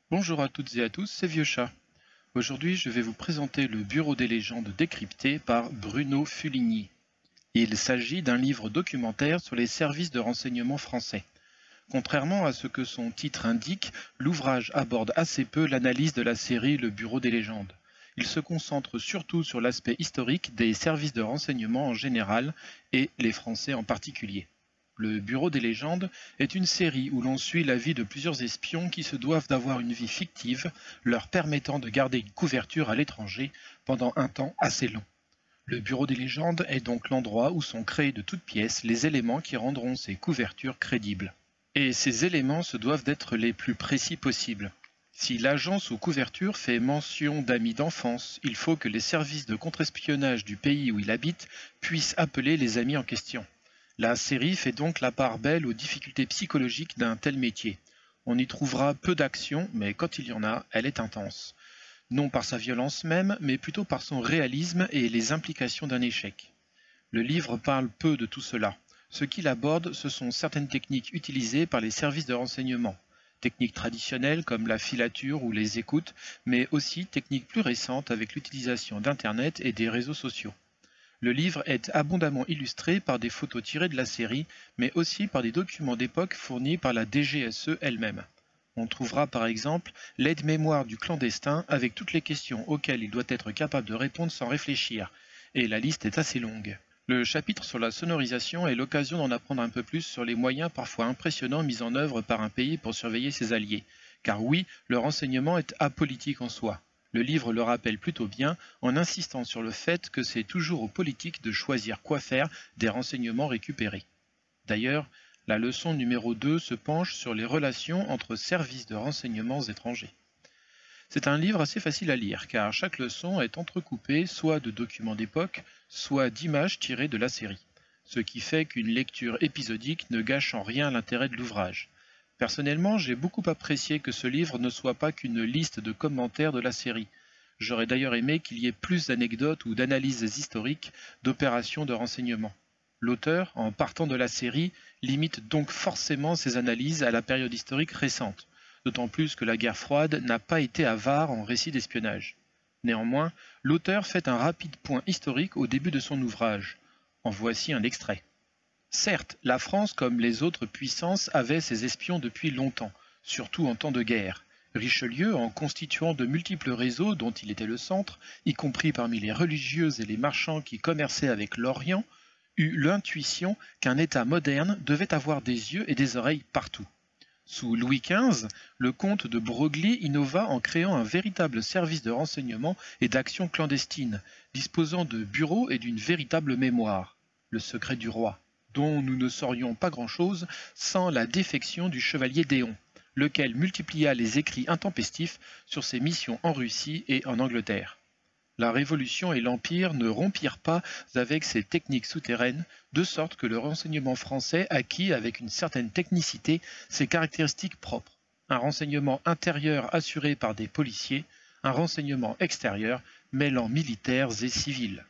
Bonjour à toutes et à tous, c'est Vieux Chat. Aujourd'hui, je vais vous présenter le Bureau des légendes décrypté par Bruno Fuligny. Il s'agit d'un livre documentaire sur les services de renseignement français. Contrairement à ce que son titre indique, l'ouvrage aborde assez peu l'analyse de la série Le Bureau des légendes. Il se concentre surtout sur l'aspect historique des services de renseignement en général et les Français en particulier. Le Bureau des légendes est une série où l'on suit la vie de plusieurs espions qui se doivent d'avoir une vie fictive, leur permettant de garder une couverture à l'étranger pendant un temps assez long. Le Bureau des légendes est donc l'endroit où sont créés de toutes pièces les éléments qui rendront ces couvertures crédibles. Et ces éléments se doivent d'être les plus précis possibles. Si l'agent sous couverture fait mention d'amis d'enfance, il faut que les services de contre-espionnage du pays où il habite puissent appeler les amis en question. La série fait donc la part belle aux difficultés psychologiques d'un tel métier. On y trouvera peu d'action, mais quand il y en a, elle est intense. Non par sa violence même, mais plutôt par son réalisme et les implications d'un échec. Le livre parle peu de tout cela. Ce qu'il aborde, ce sont certaines techniques utilisées par les services de renseignement. Techniques traditionnelles comme la filature ou les écoutes, mais aussi techniques plus récentes avec l'utilisation d'Internet et des réseaux sociaux. Le livre est abondamment illustré par des photos tirées de la série, mais aussi par des documents d'époque fournis par la DGSE elle-même. On trouvera par exemple l'aide-mémoire du clandestin avec toutes les questions auxquelles il doit être capable de répondre sans réfléchir, et la liste est assez longue. Le chapitre sur la sonorisation est l'occasion d'en apprendre un peu plus sur les moyens parfois impressionnants mis en œuvre par un pays pour surveiller ses alliés. Car oui, le renseignement est apolitique en soi. Le livre le rappelle plutôt bien en insistant sur le fait que c'est toujours aux politiques de choisir quoi faire des renseignements récupérés. D'ailleurs, la leçon numéro 2 se penche sur les relations entre services de renseignements étrangers. C'est un livre assez facile à lire car chaque leçon est entrecoupée soit de documents d'époque, soit d'images tirées de la série, ce qui fait qu'une lecture épisodique ne gâche en rien l'intérêt de l'ouvrage. Personnellement, j'ai beaucoup apprécié que ce livre ne soit pas qu'une liste de commentaires de la série. J'aurais d'ailleurs aimé qu'il y ait plus d'anecdotes ou d'analyses historiques d'opérations de renseignement. L'auteur, en partant de la série, limite donc forcément ses analyses à la période historique récente, d'autant plus que la guerre froide n'a pas été avare en récits d'espionnage. Néanmoins, l'auteur fait un rapide point historique au début de son ouvrage. En voici un extrait. Certes, la France, comme les autres puissances, avait ses espions depuis longtemps, surtout en temps de guerre. Richelieu, en constituant de multiples réseaux dont il était le centre, y compris parmi les religieux et les marchands qui commerçaient avec l'Orient, eut l'intuition qu'un État moderne devait avoir des yeux et des oreilles partout. Sous Louis XV, le comte de Broglie innova en créant un véritable service de renseignement et d'action clandestine, disposant de bureaux et d'une véritable mémoire, le secret du roi, dont nous ne saurions pas grand-chose sans la défection du chevalier Déon, lequel multiplia les écrits intempestifs sur ses missions en Russie et en Angleterre. La Révolution et l'Empire ne rompirent pas avec ces techniques souterraines, de sorte que le renseignement français acquit avec une certaine technicité ses caractéristiques propres. Un renseignement intérieur assuré par des policiers, un renseignement extérieur mêlant militaires et civils.